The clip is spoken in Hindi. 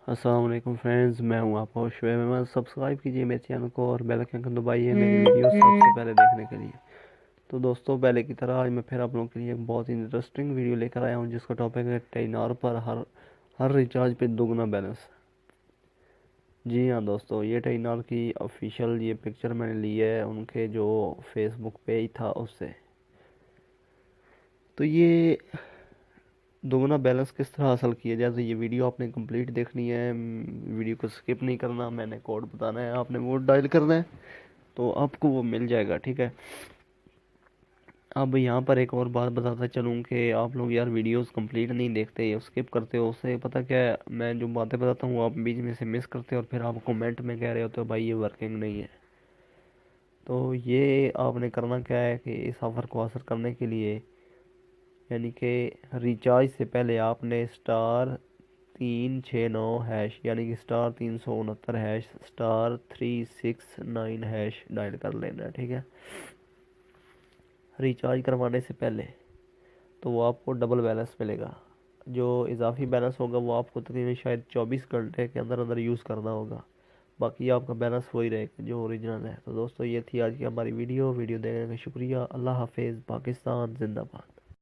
अस्सलाम वालेकुम फ्रेंड्स, मैं हूं आपका होस्ट शुएब अहमद। सब्सक्राइब कीजिए मेरे चैनल को और बेल आइकन को दबाइए मेरी वीडियो सबसे पहले देखने के लिए। तो दोस्तों, पहले की तरह आज मैं फिर आप लोगों के लिए एक बहुत ही इंटरेस्टिंग वीडियो लेकर आया हूं जिसका टॉपिक है टेलीनॉर पर हर हर रिचार्ज पे दुगना बैलेंस। जी हाँ दोस्तों, ये टेलीनॉर की ऑफिशियल ये पिक्चर मैंने ली है उनके जो फेसबुक पेज था उससे। तो ये दोगुना बैलेंस किस तरह हासिल किया जाए, तो ये वीडियो आपने कंप्लीट देखनी है। वीडियो को स्किप नहीं करना, मैंने कोड बताना है, आपने वो डायल करना है तो आपको वो मिल जाएगा, ठीक है। अब यहाँ पर एक और बात बताता चलूँ कि आप लोग यार वीडियोस कंप्लीट नहीं देखते या स्किप करते हो। उससे पता क्या है, मैं जो बातें बताता हूँ आप बीच में से मिस करते हो और फिर आप कमेंट में कह रहे होते हो भाई ये वर्किंग नहीं है। तो ये आपने करना क्या है कि इस ऑफ़र को हासिल करने के लिए, यानी कि रिचार्ज से पहले आपने *369# यानी कि *369# *369# डायल कर लेना है, ठीक है, रिचार्ज करवाने से पहले। तो वो आपको डबल बैलेंस मिलेगा। जो इजाफी बैलेंस होगा वो आपको तकरीबन शायद 24 घंटे के अंदर अंदर यूज़ करना होगा। बाकी आपका बैलेंस वही रहेगा जो ओरिजिनल है। तो दोस्तों, ये थी आज की हमारी वीडियो देखने का शुक्रिया। अल्लाह हाफिज़। पाकिस्तान जिंदाबाद।